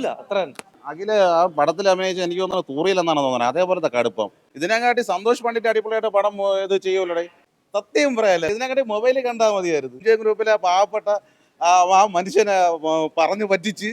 കിട്ടൂല അത്ര തന്നെ. അഖില് ആ പടത്തിൽ അഭിനയിച്ച് എനിക്ക് തോന്നുന്നത് തൂറിയില്ലെന്നാണ് തോന്നുന്നത്. അതേപോലത്തെ കടുപ്പം. ഇതിനെക്കാട്ടി സന്തോഷ് പണ്ഡിറ്റ് അടിപൊളിയായിട്ട് പടം ഇത് ചെയ്യുമല്ലോടെ. സത്യം പറയല്ലേ, ഇതിനെക്കാട്ടി മൊബൈലിൽ കണ്ടാൽ മതിയായിരുന്നു. വിജയ് ഗ്രൂപ്പിലെ പാവപ്പെട്ട ആ മനുഷ്യനെ പറഞ്ഞു പറ്റിച്ച്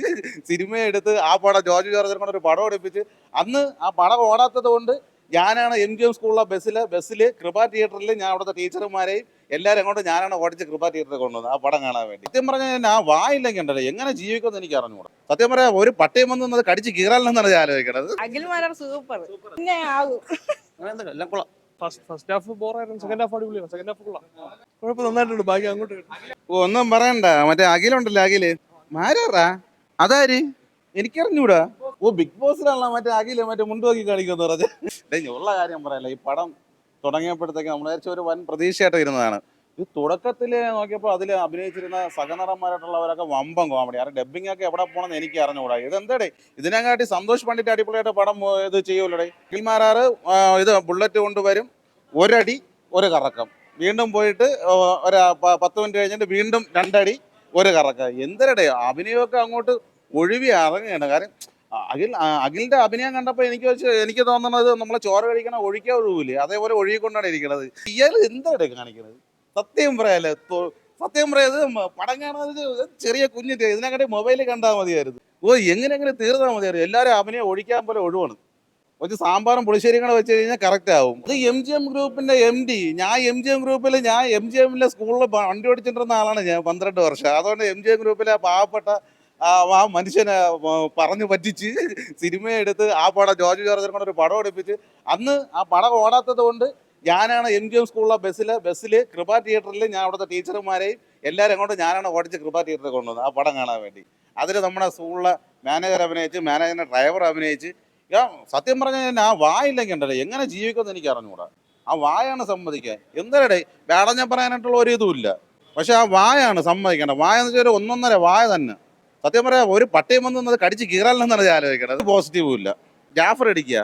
സിനിമ എടുത്ത് ആ പടം ജോർജ് ജോർജിനെ കൊണ്ട് ഒരു പടം എടുപ്പിച്ച് അന്ന് ആ പടം ഓടാത്തത് കൊണ്ട് ഞാനാണ് MGM സ്കൂളിലെ ബസ്സിൽ കൃപ തിയേറ്ററിൽ ഞാൻ അവിടുത്തെ ടീച്ചർമാരെയും എല്ലാവരും കൊണ്ട് ഞാനാണ് ഓടിച്ച് കൃപ തിയേറ്ററിൽ കൊണ്ടുവന്നത് ആ പടം കാണാൻ വേണ്ടി. സത്യം പറഞ്ഞാൽ ആ വായില്ലെങ്കിൽ ഉണ്ടല്ലോ എങ്ങനെ ജീവിക്കുമെന്ന് എനിക്ക് അറിഞ്ഞുകൂടാ. സത്യം പറയാം, ഒരു പട്ടയം വന്നത് കടിച്ച് കീറാലെന്നാണ് ഞാൻ ആലോചിക്കണത്. അഖിൽമാരാർ സൂപ്പർ പിന്നെ ആകും. എല്ലാം കൊള്ളാം. ഫസ്റ്റ് ഹാഫ് ബോറായിരുന്നു, സെക്കൻഡ് ഹാഫ് അടിപൊളിയാണ്. സെക്കൻഡ് ഹാഫ് കൊള്ളാം, കുഴപ്പം നന്നായിട്ടുണ്ട്. ബാക്കി അങ്ങോട്ട് ഒന്നും പറയണ്ട. മറ്റേ അഖിലുണ്ടല്ലോ, അഖില് മാരാറാ അതാര് എനിക്കറിഞ്ഞൂടാ. ബിഗ് ബോസിലാണല്ലോ മറ്റേ അഖില് മറ്റേ മുൻപോക്കി കാണിക്കുമെന്ന് പറഞ്ഞ്. ഉള്ള കാര്യം പറയല്ല, ഈ പടം തുടങ്ങിയപ്പോഴത്തേക്ക് നമ്മൾ വിചാരിച്ച ഒരു വൻ പ്രതീക്ഷയായിട്ട് ഇരുന്നതാണ്. ഈ തുടക്കത്തിൽ നോക്കിയപ്പോൾ അതിൽ അഭിനയിച്ചിരുന്ന സഹനടന്മാരായിട്ടുള്ളവരൊക്കെ വമ്പം കോമഡി. ആരും ഡബ്ബിംഗ് ഒക്കെ എവിടെ പോകണമെന്ന് എനിക്ക് അറിഞ്ഞുകൂടാ. ഇതെന്തടേ, ഇതിനെക്കാട്ടി സന്തോഷ് പണ്ഡിറ്റ് അടിപൊളിയായിട്ട് പടം ഇത് ചെയ്യുമല്ലോടെ. അഖിൽമാരാറ് ഇത് ബുള്ളറ്റ് കൊണ്ടുവരും, ഒരടി ഒരു കറക്കം, വീണ്ടും പോയിട്ട് ഒരു 10 മിനിറ്റ് കഴിഞ്ഞിട്ട് വീണ്ടും 2 അടി ഒരു കറക്കം. എന്തരടെ അഭിനയമൊക്കെ അങ്ങോട്ട് ഒഴിവി ഇറങ്ങുകയാണ്. കാര്യം അഖിലിന്റെ അഭിനയം കണ്ടപ്പോൾ എനിക്ക് തോന്നുന്നത് നമ്മളെ ചോര കഴിക്കണ ഒഴിക്കാൻ ഒഴിവില്ലേ, അതേപോലെ ഒഴുകിക്കൊണ്ടാണ് ഇരിക്കുന്നത്. ഇയാൾ എന്താണ് കാണിക്കുന്നത്? സത്യം പറയാല്ലേ, സത്യം പറയാത് പടം കാണാതെ ചെറിയ കുഞ്ഞിട്ട് ഇതിനെക്കാട്ടി മൊബൈലിൽ കണ്ടാൽ മതിയായിരുന്നു. എങ്ങനെ തീർന്നാൽ മതിയായിരുന്നു. എല്ലാവരും അഭിനയം ഒഴിക്കാൻ പോലെ ഒഴിവാണ്. കുറച്ച് സാമ്പാറും പുളിശ്ശേരിയും കൂടെ വെച്ച് കഴിഞ്ഞാൽ കറക്റ്റ് ആവും. ഇത് MGM ഗ്രൂപ്പിന്റെ MD. ഞാൻ MGM സ്കൂളിൽ വണ്ടി ഓടിച്ചിട്ടിരുന്ന ആളാണ് ഞാൻ 12 വർഷം. അതുകൊണ്ട് MGM ഗ്രൂപ്പിലെ പാവപ്പെട്ട ആ മനുഷ്യനെ പറഞ്ഞു പറ്റിച്ച് സിനിമ എടുത്ത് ആ പടം ജോർജ് ജോർജിനെ കൊണ്ട് ഒരു പടം എടുപ്പിച്ച് അന്ന് ആ പടം ഓടാത്തത് കൊണ്ട് ഞാനാണ് MGM സ്കൂളിലെ ബസ്സിൽ കൃപ തിയേറ്ററിൽ ഞാൻ അവിടുത്തെ ടീച്ചർമാരെയും എല്ലാവരും കൊണ്ട് ഞാനാണ് ഓടിച്ച് കൃപ തിയേറ്ററിൽ കൊണ്ടുവന്നത് ആ പടം കാണാൻ വേണ്ടി. അതിൽ നമ്മുടെ സ്കൂളിലെ മാനേജർ അഭിനയിച്ച്, മാനേജറിന്റെ ഡ്രൈവർ അഭിനയിച്ച്. സത്യം പറഞ്ഞാൽ ആ വായില്ലെങ്കിൽ ഉണ്ടല്ലോ എങ്ങനെ ജീവിക്കുമെന്ന് എനിക്ക് അറിഞ്ഞുകൂടാ. ആ വായാണ് സമ്മതിക്കാൻ. എന്തരടേ വേടഞ്ഞ പറയാനായിട്ടുള്ള ഒരു ഇതുമില്ല, പക്ഷെ ആ വായാണ് സമ്മതിക്കേണ്ടത്. വായ എന്ന് വെച്ചാൽ ഒന്നൊന്നര വായ തന്നെ. സത്യം പറയാം, ഒരു പട്ടയം വന്നത് കടിച്ച് കീറാലെന്നാണ് ഞാൻ ആലോചിക്കണത്. പോസിറ്റീവും ഇല്ല. ജാഫർ അടിക്കുക,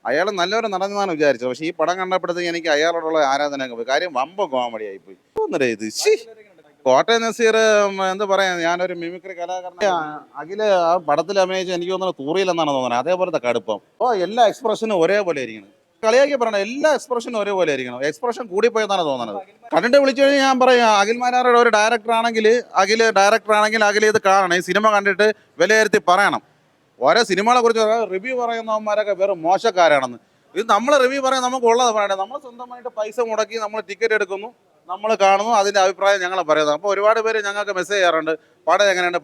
അയാൾ നല്ലവരെ നടന്നതാണ് വിചാരിച്ചത്. പക്ഷെ ഈ പടം കണ്ടപ്പോഴത്തേക്ക് എനിക്ക് അയാളോടുള്ള ആരാധന പോയി. കാര്യം വമ്പ കോമഡി ആയിപ്പോയി. ഒന്നരേ ഇത് കോട്ടയം നസീർ എന്താ പറയാ, ഞാനൊരു മിമിക്രി കലാകാരൻ. അഖില് ആ പടത്തിൽ അഭിനയിച്ച് എനിക്ക് തോന്നുന്നത് തൂറിയില്ലെന്നാണ് തോന്നുന്നത്. അതേപോലത്തെ കടുപ്പം. എല്ലാ എക്സ്പ്രഷനും ഒരേപോലെ ഇരിക്കണം. കളിയാക്കി പറയണം, എല്ലാ എക്സ്പ്രഷനും ഒരേപോലെ ഇരിക്കണം. എക്സ്പ്രഷൻ കൂടിപ്പോയെന്നാണ് തോന്നുന്നത്. കണ്ടിട്ട് വിളിച്ചു കഴിഞ്ഞാൽ ഞാൻ പറയാം, അഖിൽമാരാറുടെ ഒരു ഡയറക്ടർ ആണെങ്കിൽ അഖിൽ ഇത് കാണണം. ഈ സിനിമ കണ്ടിട്ട് വിലയിരുത്തി പറയണം. ഓരോ സിനിമകളെ കുറിച്ച് റിവ്യൂ പറയുന്നവന്മാരൊക്കെ വെറും മോശക്കാരാണെന്ന്. ഇത് നമ്മൾ റിവ്യൂ പറയാൻ നമുക്ക് ഉള്ളത് പറയണേ. നമ്മൾ സ്വന്തമായിട്ട് പൈസ മുടക്കി നമ്മൾ ടിക്കറ്റ് എടുക്കുന്നു, നമ്മൾ കാണുന്നു, അതിൻ്റെ അഭിപ്രായം ഞങ്ങൾ പറയുന്നത്. അപ്പോൾ ഒരുപാട് പേര് ഞങ്ങൾക്ക് മെസ്സേജ് ചെയ്യാറുണ്ട്, പടം എങ്ങനെയുണ്ട്.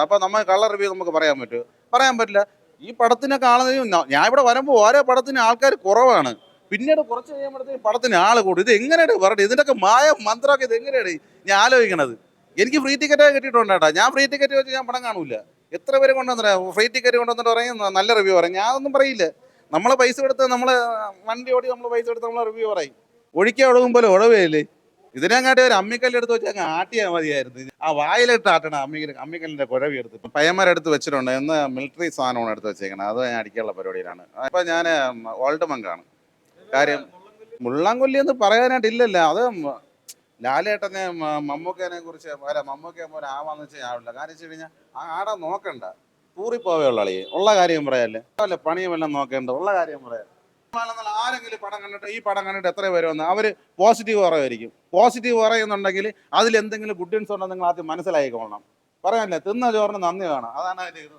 അപ്പോൾ നമ്മൾ കള്ള റിവ്യൂ നമുക്ക് പറയാൻ പറ്റുമോ? പറയാൻ പറ്റില്ല. ഈ പടത്തിനെ കാണുന്നതിന് ഞാൻ ഇവിടെ വരുമ്പോൾ ഓരോ പടത്തിന് ആൾക്കാർ കുറവാണ്, പിന്നീട് കുറച്ച് കഴിയുമ്പോഴത്തേക്ക് പടത്തിന് ആൾ കൂടും. ഇത് എങ്ങനെയാണ് പറഞ്ഞത്? ഇതിൻ്റെയൊക്കെ മന്ത്രമൊക്കെ ഇത് എങ്ങനെയാണ് ഞാൻ ആലോചിക്കണത്? എനിക്ക് ഫ്രീ ടിക്കറ്റ് കിട്ടിയിട്ടുണ്ടേട്ടാ. ഞാൻ ഫ്രീ ടിക്കറ്റ് വെച്ച് ഞാൻ പടം കാണൂല. എത്ര പേര് കൊണ്ടുവന്നിട്ട് ഫ്രീ ടിക്കറ്റ് കൊണ്ടുവന്നിട്ട് പറയും നല്ല റിവ്യൂ പറയും. ഞാനൊന്നും പറയില്ല. നമ്മൾ പൈസ എടുത്ത് നമ്മൾ വണ്ടി ഓടി നമ്മൾ പൈസ എടുത്ത് നമ്മൾ റിവ്യൂ പറയും. ഒഴിക്കാൻ ഒഴുകും പോലെ ഉഴവേലേ. ഇതിനെങ്ങാട്ടി ഒരു അമ്മിക്കല്ലെടുത്ത് വെച്ച് അങ്ങ് ആട്ടിയാൽ മതിയായിരുന്നു. ആ വായിലിട്ട് ആട്ടണം അമ്മിക്കല്ലിന്റെ കുഴവി എടുത്തിട്ട്. പയ്യന്മാരെടുത്ത് വെച്ചിട്ടുണ്ട്. എന്ന് മിലിറ്ററി സാധനമാണ് എടുത്ത് വെച്ചേക്കുന്നത്. അത് ഞാൻ അടിക്കാനുള്ള പരിപാടിയിലാണ്. അപ്പൊ ഞാൻ ഓൾഡ് മങ്കാണ്. കാര്യം മുള്ളാങ്കൊല്ലി എന്ന് പറയാനായിട്ടില്ലല്ലോ. അത് ലാലേട്ടനെ മമ്മൂക്കേനെ കുറിച്ച് മമ്മൂക്കെ പോലെ ആവാന്ന് വെച്ചാൽ ആവില്ല. കാര്യം വെച്ച് കഴിഞ്ഞാൽ ആ ആടെ നോക്കണ്ട, തൂറിപ്പോവെയുള്ള അളിയെ. ഉള്ള കാര്യം പറയാല്ലേ, അല്ല പണിയും എല്ലാം നോക്കേണ്ട. ഉള്ള കാര്യം പറയാം. ആരെങ്കിലും പടം കണ്ടിട്ട് ഈ പടം കണ്ടിട്ട് എത്ര പേര് വന്ന് അവർ പോസിറ്റീവ് പറയുമായിരിക്കും. പോസിറ്റീവ് പറയുന്നുണ്ടെങ്കിൽ അതിൽ എന്തെങ്കിലും ഗുഡ് ന്യൂസ് ഉണ്ടോ നിങ്ങൾ ആദ്യം മനസ്സിലായിക്കോളണം. പറയാനല്ലേ, തിന്ന ചോറിന് നന്ദി വേണം. അതാണ് അതിൻ്റെ ഇത്.